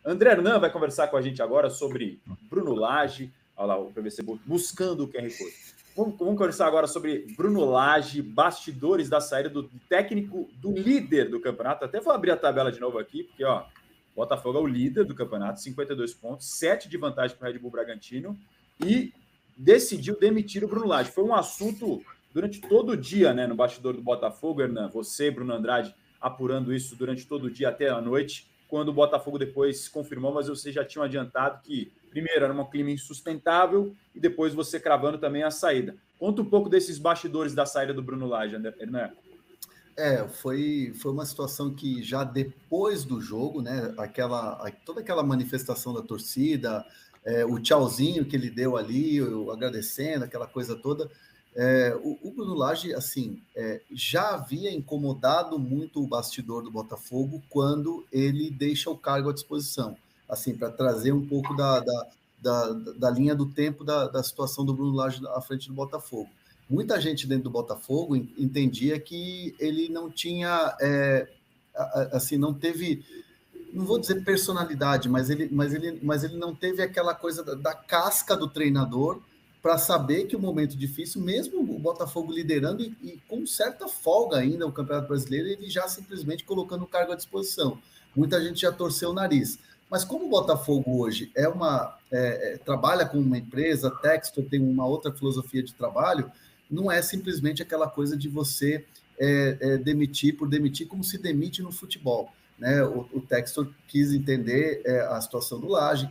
André Hernan vai conversar com a gente agora sobre Bruno Lage. Olha lá, o PVC buscando o QR Code. Vamos conversar agora sobre Bruno Lage, bastidores da saída do técnico do líder do campeonato. Até vou abrir a tabela de novo aqui, porque ó, Botafogo é o líder do campeonato, 52 pontos, 7 de vantagem para o Red Bull Bragantino, e decidiu demitir o Bruno Lage. Foi um assunto durante todo o dia, né, no bastidor do Botafogo, Hernan. Você, Bruno Andrade, apurando isso durante todo o dia até a noite, quando o Botafogo depois confirmou, mas vocês já tinham adiantado que, primeiro, era um clima insustentável e depois você cravando também a saída. Conta um pouco desses bastidores da saída do Bruno Lage, Hernan. Foi uma situação que já depois do jogo, né, toda aquela manifestação da torcida, o tchauzinho que ele deu ali, agradecendo, aquela coisa toda, o Bruno Lage, assim, já havia incomodado muito o bastidor do Botafogo quando ele deixa o cargo à disposição, assim, para trazer um pouco da linha do tempo da situação do Bruno Lage à frente do Botafogo. Muita gente dentro do Botafogo entendia que ele não tinha, assim, não teve, não vou dizer personalidade, mas ele não teve aquela coisa da casca do treinador para saber que o momento difícil, mesmo o Botafogo liderando e com certa folga ainda o Campeonato Brasileiro, ele já simplesmente colocando o cargo à disposição. Muita gente já torceu o nariz. Mas como o Botafogo hoje trabalha com uma empresa, Textor tem uma outra filosofia de trabalho, não é simplesmente aquela coisa de você demitir por demitir, como se demite no futebol. Né? O Textor quis entender a situação do Lage,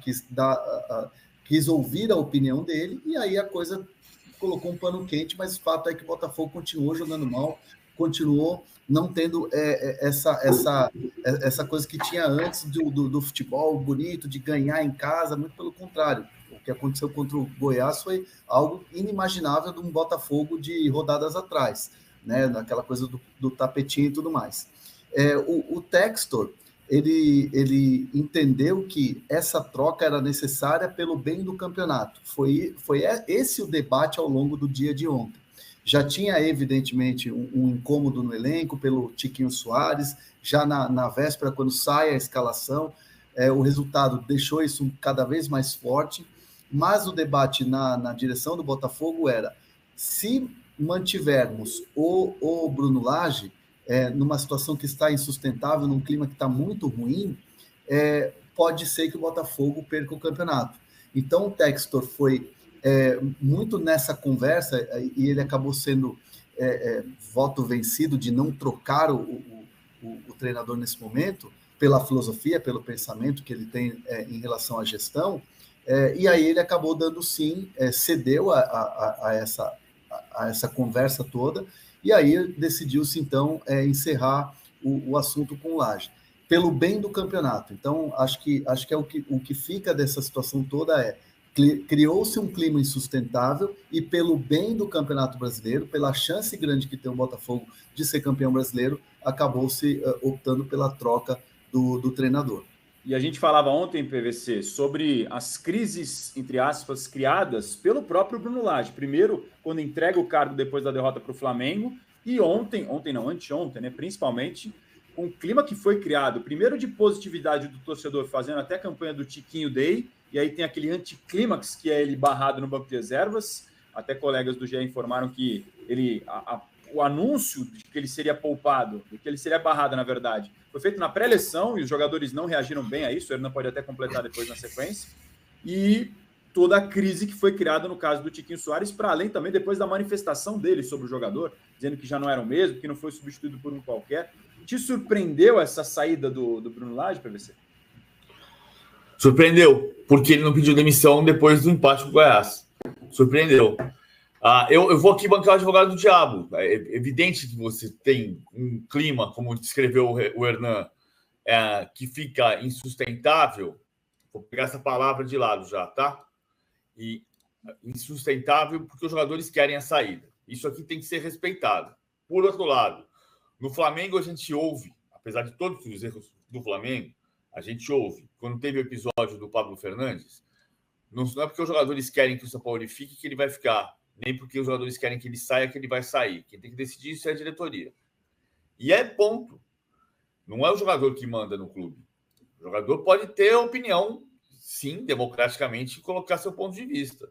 quis ouvir a opinião dele, e aí a coisa colocou um pano quente, mas o fato é que o Botafogo continuou jogando mal, continuou não tendo essa coisa que tinha antes do futebol bonito, de ganhar em casa, muito pelo contrário. O que aconteceu contra o Goiás foi algo inimaginável de um Botafogo de rodadas atrás, né? Naquela coisa do tapetinho e tudo mais. O Textor, ele entendeu que essa troca era necessária pelo bem do campeonato. Foi esse o debate ao longo do dia de ontem. Já tinha, evidentemente, um incômodo no elenco pelo Tiquinho Soares, já na véspera, quando sai a escalação, o resultado deixou isso cada vez mais forte, mas o debate na direção do Botafogo era: se mantivermos o Bruno Lage numa situação que está insustentável, num clima que está muito ruim, pode ser que o Botafogo perca o campeonato. Então o Textor foi muito nessa conversa, e ele acabou sendo voto vencido de não trocar o treinador nesse momento, pela filosofia, pelo pensamento que ele tem em relação à gestão, e aí ele acabou dando sim, cedeu a essa conversa toda, e aí decidiu-se então encerrar o assunto com o Lage, pelo bem do campeonato. Então, acho que é o que fica dessa situação toda criou-se um clima insustentável e pelo bem do Campeonato Brasileiro, pela chance grande que tem o Botafogo de ser campeão brasileiro, acabou-se optando pela troca do treinador. E a gente falava ontem, PVC, sobre as crises, entre aspas, criadas pelo próprio Bruno Lage. Primeiro, quando entrega o cargo depois da derrota para o Flamengo, e anteontem, né, principalmente, com o clima que foi criado, primeiro de positividade do torcedor, fazendo até a campanha do Tiquinho Day, e aí tem aquele anticlímax, que é ele barrado no banco de reservas. Até colegas do GE informaram que o anúncio de que ele seria poupado, de que ele seria barrado, na verdade, foi feito na pré-eleição e os jogadores não reagiram bem a isso. O Hernan pode até completar depois na sequência. E toda a crise que foi criada no caso do Tiquinho Soares, para além também depois da manifestação dele sobre o jogador, dizendo que já não era o mesmo, que não foi substituído por um qualquer. Te surpreendeu essa saída do Bruno Lage, PVC? Surpreendeu, porque ele não pediu demissão depois do empate com o Goiás. Surpreendeu. Eu vou aqui bancar o advogado do diabo. É evidente que você tem um clima, como descreveu o Hernan, que fica insustentável. Vou pegar essa palavra de lado já, tá? E insustentável porque os jogadores querem a saída. Isso aqui tem que ser respeitado. Por outro lado, no Flamengo a gente ouve, apesar de todos os erros do Flamengo, a gente ouve, quando teve o episódio do Pablo Fernandes, não é porque os jogadores querem que o São Paulo fique que ele vai ficar, nem porque os jogadores querem que ele saia que ele vai sair. Quem tem que decidir isso é a diretoria. E ponto. Não é o jogador que manda no clube. O jogador pode ter opinião, sim, democraticamente, e colocar seu ponto de vista.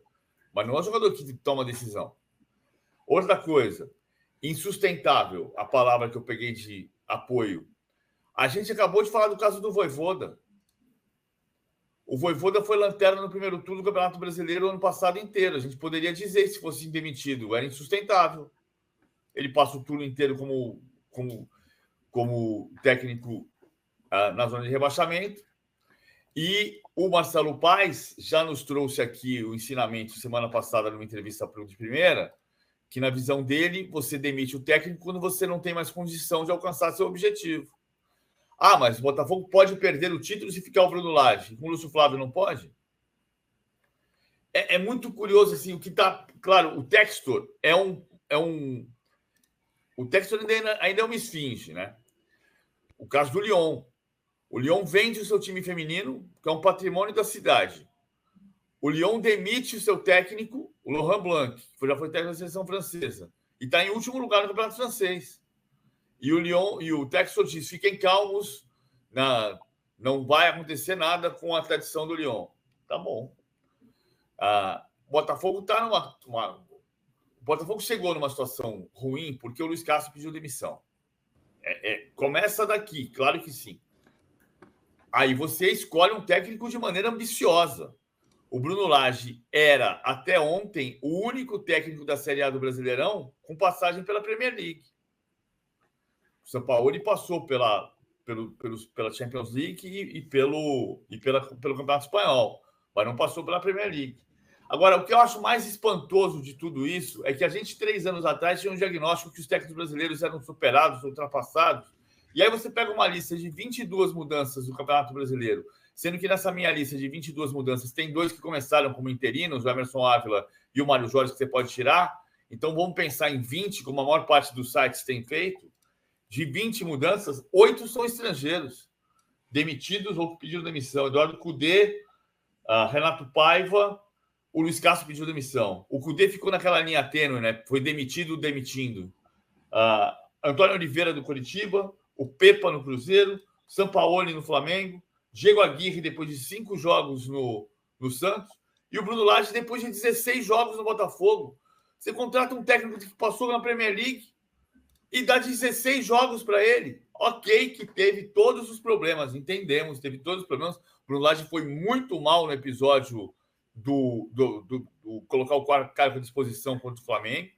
Mas não é o jogador que toma a decisão. Outra coisa, insustentável, a palavra que eu peguei de apoio. A gente acabou de falar do caso do Vojvoda. O Vojvoda foi lanterna no primeiro turno do Campeonato Brasileiro o ano passado inteiro. A gente poderia dizer, se fosse demitido, era insustentável. Ele passa o turno inteiro como técnico na zona de rebaixamento. E o Marcelo Paes já nos trouxe aqui o ensinamento semana passada numa entrevista de primeira, que na visão dele, você demite o técnico quando você não tem mais condição de alcançar seu objetivo. Ah, mas o Botafogo pode perder o título se ficar o Bruno Lage. Com o Lúcio Flávio não pode? É muito curioso, assim, o que está... Claro, o Textor o Textor ainda é uma esfinge, né? O caso do Lyon. O Lyon vende o seu time feminino, que é um patrimônio da cidade. O Lyon demite o seu técnico, o Laurent Blanc, que já foi técnico da seleção francesa, e está em último lugar no campeonato francês. E o Lyon e o Textor diz: fiquem calmos, não vai acontecer nada com a tradição do Lyon. Tá bom. O Botafogo está o Botafogo chegou numa situação ruim porque o Luiz Castro pediu demissão. Começa daqui, claro que sim. Aí você escolhe um técnico de maneira ambiciosa. O Bruno Lage era, até ontem, o único técnico da Série A do Brasileirão com passagem pela Premier League. O Sampaoli passou pela Champions League e pelo Campeonato Espanhol, mas não passou pela Premier League. Agora, o que eu acho mais espantoso de tudo isso é que a gente, 3 anos atrás, tinha um diagnóstico que os técnicos brasileiros eram superados, ultrapassados. E aí você pega uma lista de 22 mudanças do Campeonato Brasileiro, sendo que nessa minha lista de 22 mudanças tem 2 que começaram como interinos, o Emerson Ávila e o Mário Jorge, que você pode tirar. Então vamos pensar em 20, como a maior parte dos sites tem feito. De 20 mudanças, 8 são estrangeiros, demitidos ou pediram demissão. Eduardo Cudê, Renato Paiva, o Luiz Castro pediu demissão. O Cudê ficou naquela linha tênue, né? Foi demitido, demitindo. Antônio Oliveira, do Coritiba, o Pepa no Cruzeiro, Sampaoli no Flamengo, Diego Aguirre depois de 5 jogos no Santos e o Bruno Lage depois de 16 jogos no Botafogo. Você contrata um técnico que passou na Premier League e dá 16 jogos para ele. Ok, que teve todos os problemas, entendemos, teve todos os problemas. O Bruno Lage foi muito mal no episódio do colocar o cargo à disposição contra o Flamengo.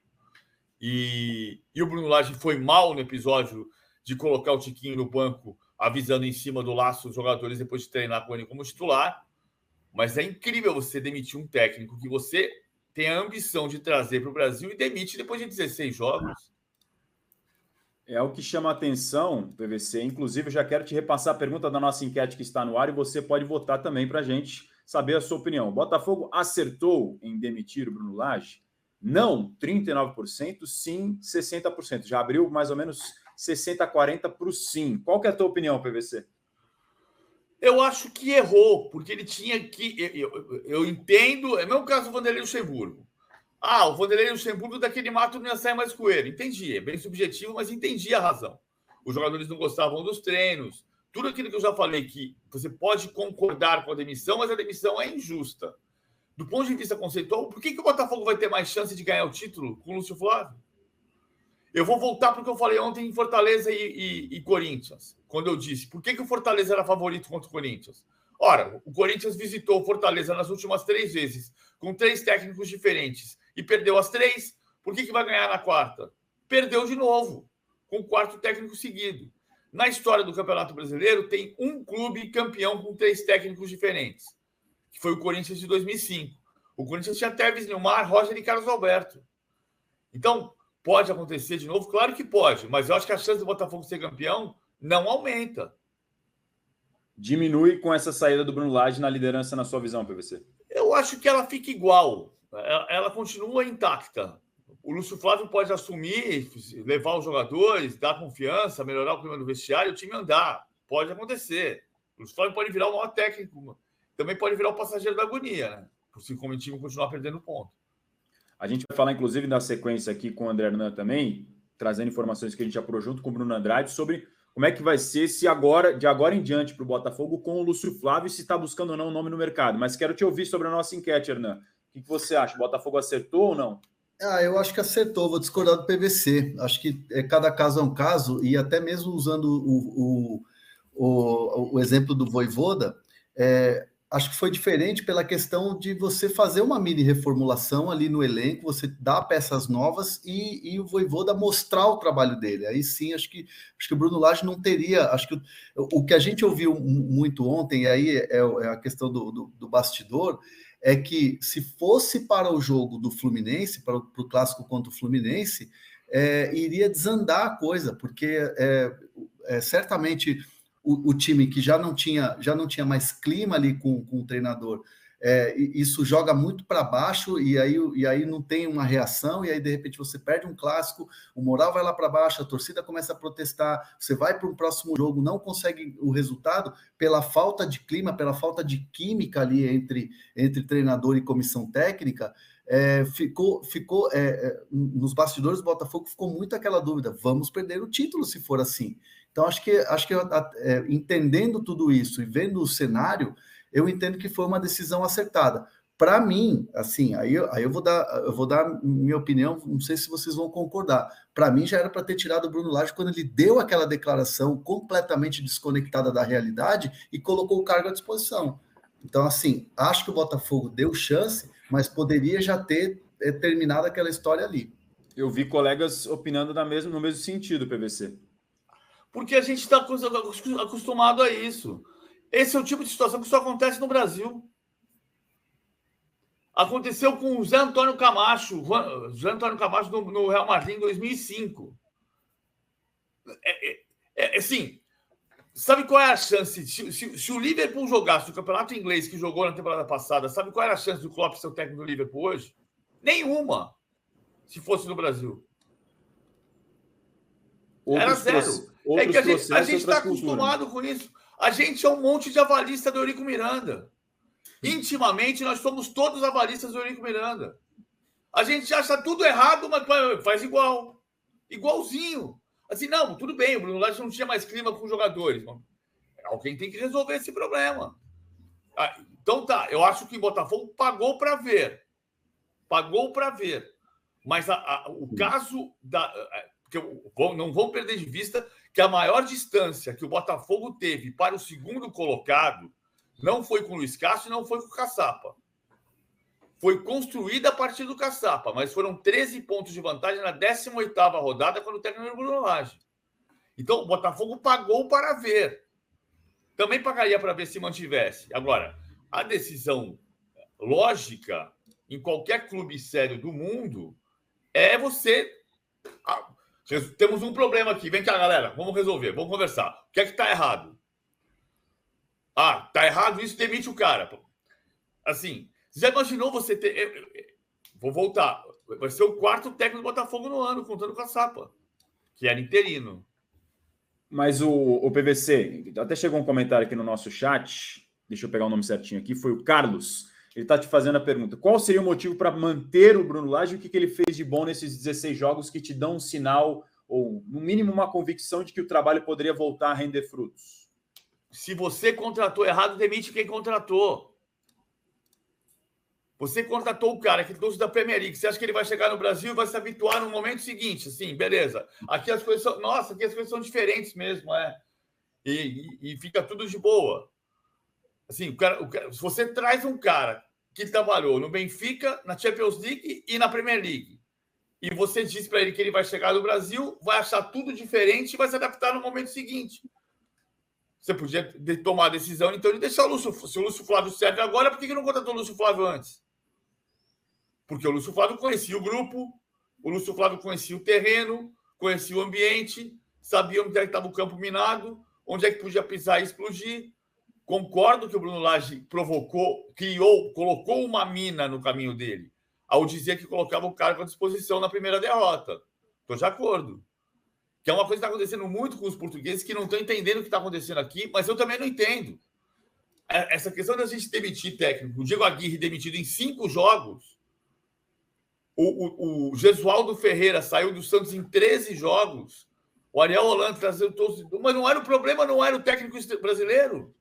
E o Bruno Lage foi mal no episódio de colocar o Tiquinho no banco, avisando em cima do laço os jogadores depois de treinar com ele como titular. Mas é incrível você demitir um técnico que você tem a ambição de trazer para o Brasil e demite depois de 16 jogos. É o que chama a atenção, PVC. Inclusive, eu já quero te repassar a pergunta da nossa enquete que está no ar e você pode votar também para a gente saber a sua opinião. O Botafogo acertou em demitir o Bruno Lage? Não, 39%, sim, 60%. Já abriu mais ou menos 60-40 para o sim. Qual que é a tua opinião, PVC? Eu acho que errou, porque ele tinha que... Eu entendo... É o mesmo caso do Vanderlei Luxemburgo. O Vanderlei Luxemburgo daquele mato não ia sair mais coelho. Entendi, é bem subjetivo, mas entendi a razão. Os jogadores não gostavam dos treinos. Tudo aquilo que eu já falei, que você pode concordar com a demissão, mas a demissão é injusta. Do ponto de vista conceitual, por que o Botafogo vai ter mais chance de ganhar o título com o Lúcio Flávio? Eu vou voltar para o que eu falei ontem em Fortaleza e Corinthians, quando eu disse por que o Fortaleza era favorito contra o Corinthians. Ora, o Corinthians visitou o Fortaleza nas últimas 3 vezes, com 3 técnicos diferentes, e perdeu as 3. Por que vai ganhar na 4ª? Perdeu de novo, com o 4º técnico seguido. Na história do Campeonato Brasileiro, tem um clube campeão com 3 técnicos diferentes, que foi o Corinthians de 2005. O Corinthians tinha Tevez, Nilmar, Roger e Carlos Alberto. Então, pode acontecer de novo? Claro que pode, mas eu acho que a chance do Botafogo ser campeão não aumenta. Diminui com essa saída do Bruno Lage na liderança, na sua visão, PVC? Eu acho que ela fica igual. Ela continua intacta. O Lúcio Flávio pode assumir, levar os jogadores, dar confiança, melhorar o clima do vestiário, o time andar. Pode acontecer. O Lúcio Flávio pode virar o maior técnico. Também pode virar o passageiro da agonia, né? Se como o time continuar perdendo ponto. A gente vai falar, inclusive, na sequência aqui com o André Hernan também, trazendo informações que a gente apurou junto com o Bruno Andrade sobre como é que vai ser se agora, de agora em diante, para o Botafogo, com o Lúcio Flávio, se está buscando ou não um nome no mercado. Mas quero te ouvir sobre a nossa enquete, Hernan. O que você acha? O Botafogo acertou ou não? Eu acho que acertou, vou discordar do PVC. Acho que cada caso é um caso, e até mesmo usando o exemplo do Vojvoda, acho que foi diferente pela questão de você fazer uma mini reformulação ali no elenco, você dar peças novas e o Vojvoda mostrar o trabalho dele. Aí sim, acho que o Bruno Lage não teria. Acho que o que a gente ouviu muito ontem, e aí é a questão do bastidor, é que se fosse para o jogo do Fluminense, para o clássico contra o Fluminense, iria desandar a coisa, porque certamente o time que já não tinha mais clima ali com o treinador, isso joga muito para baixo e aí não tem uma reação, e aí de repente você perde um clássico, o moral vai lá para baixo, a torcida começa a protestar, você vai para um próximo jogo, não consegue o resultado pela falta de clima, pela falta de química ali entre treinador e comissão técnica. Ficou nos bastidores do Botafogo ficou muito aquela dúvida, vamos perder o título se for assim. Então acho que entendendo tudo isso e vendo o cenário, eu entendo que foi uma decisão acertada. Para mim, assim, aí eu vou dar minha opinião, não sei se vocês vão concordar. Para mim, já era para ter tirado o Bruno Lage quando ele deu aquela declaração completamente desconectada da realidade e colocou o cargo à disposição. Então, assim, acho que o Botafogo deu chance, mas poderia já ter terminado aquela história ali. Eu vi colegas opinando no mesmo sentido, PVC. Porque a gente está acostumado a isso. Esse é o tipo de situação que só acontece no Brasil. Aconteceu com o Zé Antônio Camacho no Real Madrid em 2005. Assim, sabe qual é a chance? Se o Liverpool jogasse o campeonato inglês que jogou na temporada passada, sabe qual era a chance do Klopp ser o técnico do Liverpool hoje? Nenhuma, se fosse no Brasil. Era zero. É que a gente está acostumado com isso. A gente é um monte de avalista do Eurico Miranda. Intimamente, nós somos todos avalistas do Eurico Miranda. A gente acha tudo errado, mas faz igual. Igualzinho. Assim, não, tudo bem, o Bruno Lage não tinha mais clima com os jogadores. Alguém tem que resolver esse problema. Então tá, eu acho que o Botafogo pagou para ver. Pagou para ver. Mas o caso porque não vão perder de vista que a maior distância que o Botafogo teve para o segundo colocado não foi com o Luiz Castro e não foi com o Caçapa. Foi construída a partir do Caçapa, mas foram 13 pontos de vantagem na 18ª rodada quando o técnico era o Bruno Lage. Então, o Botafogo pagou para ver. Também pagaria para ver se mantivesse. Agora, a decisão lógica em qualquer clube sério do mundo é você... Temos um problema aqui. Vem cá, galera. Vamos resolver. Vamos conversar. O que é que está errado? Tá errado isso, demite o cara. Assim, você já imaginou você ter... Vou voltar. Vai ser o 4º técnico do Botafogo no ano, contando com a Sapa, que era interino. Mas o PVC, até chegou um comentário aqui no nosso chat, deixa eu pegar o nome certinho aqui, foi o Carlos. Ele está te fazendo a pergunta: qual seria o motivo para manter o Bruno Lage e o que ele fez de bom nesses 16 jogos que te dão um sinal, ou no mínimo uma convicção de que o trabalho poderia voltar a render frutos? Se você contratou errado, demite quem contratou. Você contratou o cara que trouxe da Premier League. Você acha que ele vai chegar no Brasil e vai se habituar no momento seguinte? Assim, beleza. Aqui as coisas são... Nossa, aqui as coisas são diferentes mesmo, E fica tudo de boa. Assim, se você traz um cara que trabalhou no Benfica, na Champions League e na Premier League, e você diz para ele que ele vai chegar no Brasil, vai achar tudo diferente e vai se adaptar no momento seguinte. Você podia tomar a decisão, então, de deixar o Lúcio... Se o Lúcio Flávio serve agora, por que não contratou o Lúcio Flávio antes? Porque o Lúcio Flávio conhecia o grupo, o Lúcio Flávio conhecia o terreno, conhecia o ambiente, sabia onde é que estava o campo minado, onde é que podia pisar e explodir. Concordo que o Bruno Lage colocou uma mina no caminho dele, ao dizer que colocava o cargo à disposição na primeira derrota. Estou de acordo. Que é uma coisa que está acontecendo muito com os portugueses que não estão entendendo o que está acontecendo aqui, mas eu também não entendo. Essa questão da gente demitir técnico, o Diego Aguirre demitido em 5 jogos, o Gesualdo Ferreira saiu do Santos em 13 jogos, O Ariel Holan trazer o torcedor. Mas não era o problema, não era o técnico brasileiro.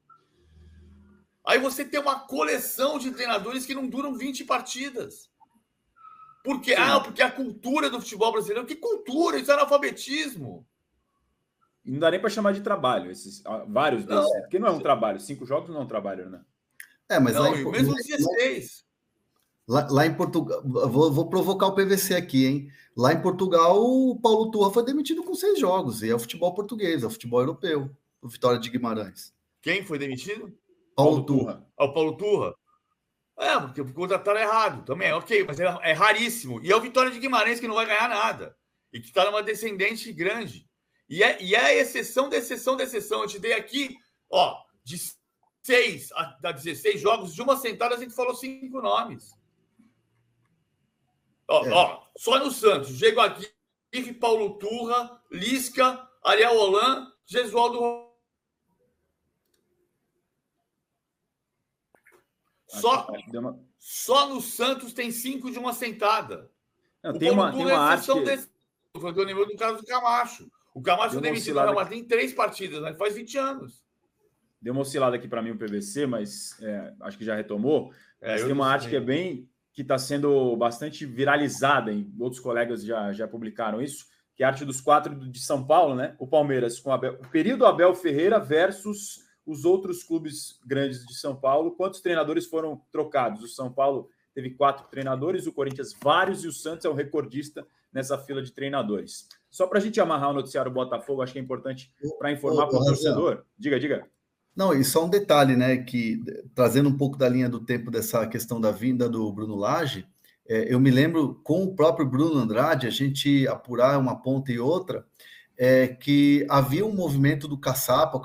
Aí você tem uma coleção de treinadores que não duram 20 partidas. Por quê? Porque a cultura do futebol brasileiro... Que cultura? Isso é analfabetismo. E não dá nem para chamar de trabalho, vários desses. Porque não é um trabalho. 5 jogos não é um trabalho, né? Mas não, mesmo 16. Lá em Portugal, vou provocar o PVC aqui, hein? Lá em Portugal, o Paulo Turra foi demitido com 6 jogos, e é o futebol português, é o futebol europeu, o Vitória de Guimarães. Quem foi demitido? Paulo Turra. O Paulo Turra? Porque contrataram errado também, ok, mas é raríssimo. E é o Vitória de Guimarães que não vai ganhar nada, e que está numa descendente grande. E é a exceção da exceção da exceção. Eu te dei aqui, de 6 a 16 jogos, de uma sentada a gente falou 5 nomes. Só no Santos, Diego Aguirre, Paulo Turra, Lisca, Ariel Holan, Gesualdo. Só no Santos tem 5 de uma sentada. Não, tem uma arte que... Foi no caso do Camacho. O Camacho foi demitido no Real Madrid em 3 partidas, né? Faz 20 anos. Deu uma oscilada aqui para mim o PVC, mas acho que já retomou. Tem uma arte que está sendo bastante viralizada, e outros colegas já publicaram isso, que é a arte dos 4 de São Paulo, né? O Palmeiras com o período Abel Ferreira versus os outros clubes grandes de São Paulo. Quantos treinadores foram trocados? O São Paulo teve 4 treinadores, o Corinthians vários, e o Santos é o recordista nessa fila de treinadores. Só para a gente amarrar o noticiário Botafogo, acho que é importante para informar para o torcedor. Diga. Não, e só um detalhe, né, que trazendo um pouco da linha do tempo dessa questão da vinda do Bruno Lage, eu me lembro com o próprio Bruno Andrade, a gente apurar uma ponta e outra, que havia um movimento do Caçapa, o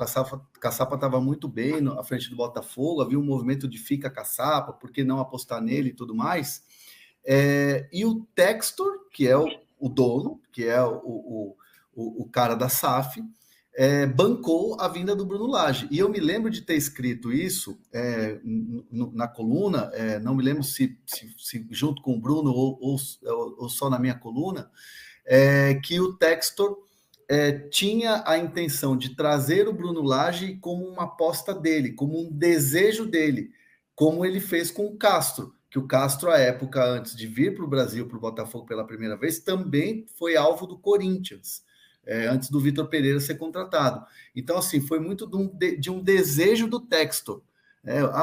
Caçapa estava muito bem à frente do Botafogo, havia um movimento de fica Caçapa, por que não apostar nele e tudo mais, e o Textor, que é o dono, que é o cara da SAF, bancou a vinda do Bruno Lage. E eu me lembro de ter escrito isso na coluna, não me lembro se junto com o Bruno ou só na minha coluna, que o Textor tinha a intenção de trazer o Bruno Lage como uma aposta dele, como um desejo dele, como ele fez com o Castro, que o Castro, à época, antes de vir para o Brasil, para o Botafogo pela primeira vez, também foi alvo do Corinthians, antes do Vitor Pereira ser contratado. Então, assim, foi muito de um desejo do Textor.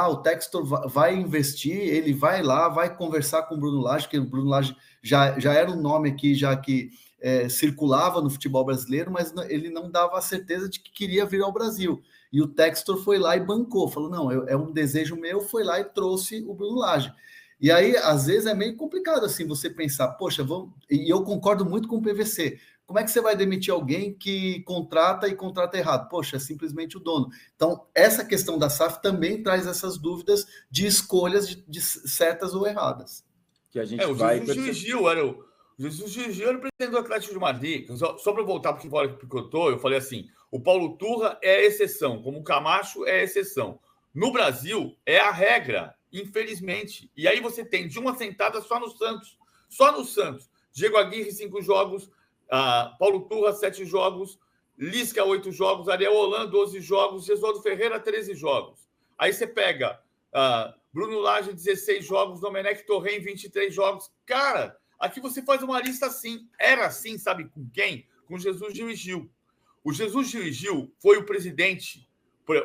O Textor vai investir, ele vai lá, vai conversar com o Bruno Lage, que o Bruno Lage já era um nome aqui, já que circulava no futebol brasileiro, mas ele não dava a certeza de que queria vir ao Brasil. E o Textor foi lá e bancou, falou, não, é um desejo meu, foi lá e trouxe o Bruno Lage. E aí, às vezes, é meio complicado assim você pensar, poxa, e eu concordo muito com o PVC, como é que você vai demitir alguém que contrata errado? Poxa, é simplesmente o dono. Então, essa questão da SAF também traz essas dúvidas de escolhas de certas ou erradas. Que a gente o Jesus Gil era o presidente do Atlético de Madrid. Só para voltar para o que picotou, eu falei assim, o Paulo Turra é a exceção, como o Camacho é a exceção. No Brasil, é a regra, infelizmente. E aí você tem de uma sentada só no Santos. Só no Santos. Diego Aguirre, 5 jogos. Paulo Turra, 7 jogos. Lisca, 8 jogos. Ariel Holan, 12 jogos. Gesualdo Ferreira, 13 jogos. Aí você pega Bruno Lage, 16 jogos. Domenech Torren, 23 jogos. Cara, aqui você faz uma lista assim. Era assim, sabe com quem? Com Jesus Gil e Gil. O Jesus Gil e Gil foi o presidente,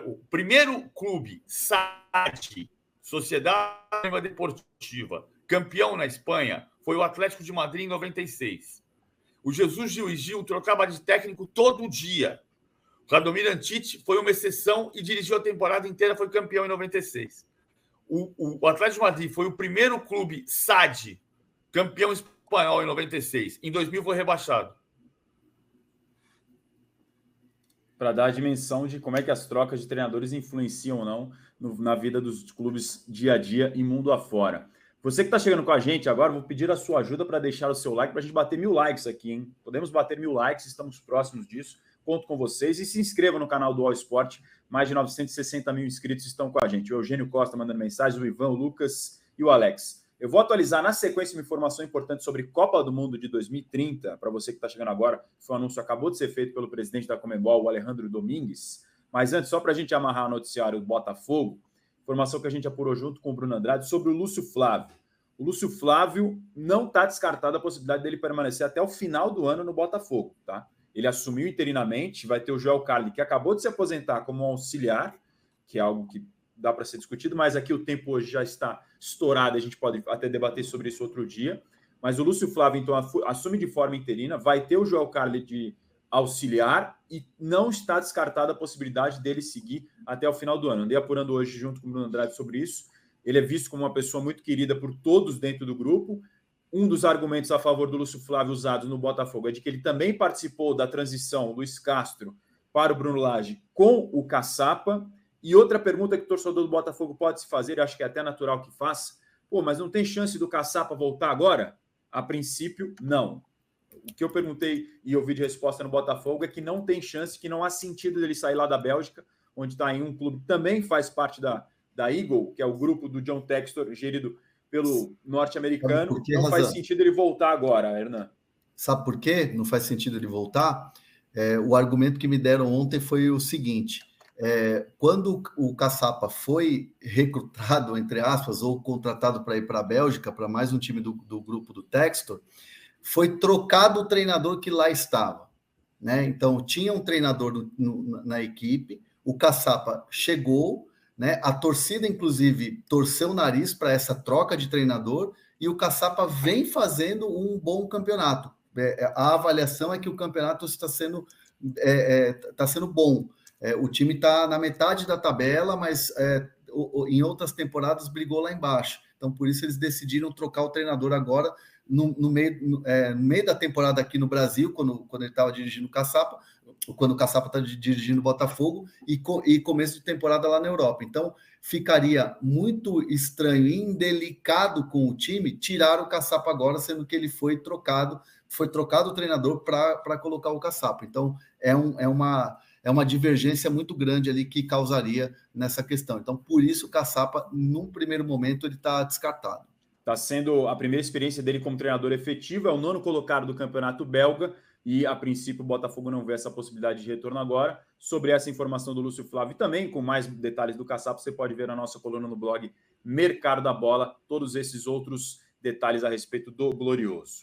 o primeiro clube SAD, Sociedade Deportiva, campeão na Espanha, foi o Atlético de Madrid em 96. O Jesus Gil e Gil trocava de técnico todo dia. O Radomir Antich foi uma exceção e dirigiu a temporada inteira, foi campeão em 96. O Atlético de Madrid foi o primeiro clube SAD, campeão espanhol em 96. Em 2000 foi rebaixado. Para dar a dimensão de como é que as trocas de treinadores influenciam ou não na vida dos clubes dia a dia e mundo afora. Você que está chegando com a gente agora, vou pedir a sua ajuda para deixar o seu like, para a gente bater 1000 likes aqui, hein? Podemos bater 1000 likes, estamos próximos disso. Conto com vocês e se inscreva no canal do All Sport. Mais de 960 mil inscritos estão com a gente. O Eugênio Costa mandando mensagens, o Ivan, o Lucas e o Alex. Eu vou atualizar na sequência uma informação importante sobre Copa do Mundo de 2030, para você que está chegando agora. Foi um anúncio que acabou de ser feito pelo presidente da Conmebol, o Alejandro Domingues. Mas antes, só para a gente amarrar o noticiário do Botafogo, informação que a gente apurou junto com o Bruno Andrade sobre o Lúcio Flávio. O Lúcio Flávio não está descartada a possibilidade dele permanecer até o final do ano no Botafogo, tá? Ele assumiu interinamente, vai ter o Joel Carli, que acabou de se aposentar como auxiliar, que é algo que dá para ser discutido, mas aqui o tempo hoje já está estourado, a gente pode até debater sobre isso outro dia. Mas o Lúcio Flávio, então, assume de forma interina, vai ter o Joel Carli de auxiliar e não está descartada a possibilidade dele seguir até o final do ano. Andei apurando hoje junto com o Bruno Andrade sobre isso. Ele é visto como uma pessoa muito querida por todos dentro do grupo. Um dos argumentos a favor do Lúcio Flávio usados no Botafogo é de que ele também participou da transição Luiz Castro para o Bruno Lage com o Caçapa. E outra pergunta que o torcedor do Botafogo pode se fazer, e acho que é até natural que faça, mas não tem chance do Caçapa voltar agora? A princípio, não. O que eu perguntei e ouvi de resposta no Botafogo é que não tem chance, que não há sentido dele sair lá da Bélgica, onde está em um clube que também faz parte da Eagle, que é o grupo do John Textor, gerido pelo norte-americano. Não faz sentido ele voltar agora, Hernan. Sabe por quê? Não faz sentido ele voltar? O argumento que me deram ontem foi o seguinte: quando o Caçapa foi recrutado, entre aspas, ou contratado para ir para a Bélgica, para mais um time do grupo do Textor, foi trocado o treinador que lá estava, né? Então, tinha um treinador na equipe, o Caçapa chegou, né? A torcida, inclusive, torceu o nariz para essa troca de treinador e o Caçapa vem fazendo um bom campeonato. A avaliação é que o campeonato está sendo bom. O time está na metade da tabela, mas em outras temporadas brigou lá embaixo. Então, por isso eles decidiram trocar o treinador agora, no meio da temporada aqui no Brasil, quando ele estava dirigindo o Caçapa, quando o Caçapa está dirigindo o Botafogo, e começo de temporada lá na Europa. Então, ficaria muito estranho e indelicado com o time tirar o Caçapa agora, sendo que ele foi trocado o treinador para colocar o Caçapa. Então, é uma divergência muito grande ali que causaria nessa questão. Então, por isso, o Caçapa, num primeiro momento, ele está descartado. Está sendo a primeira experiência dele como treinador efetivo, é o 9º colocado do campeonato belga, e a princípio o Botafogo não vê essa possibilidade de retorno agora. Sobre essa informação do Lúcio Flávio e também com mais detalhes do Caçapa, você pode ver na nossa coluna no blog Mercado da Bola, todos esses outros detalhes a respeito do Glorioso.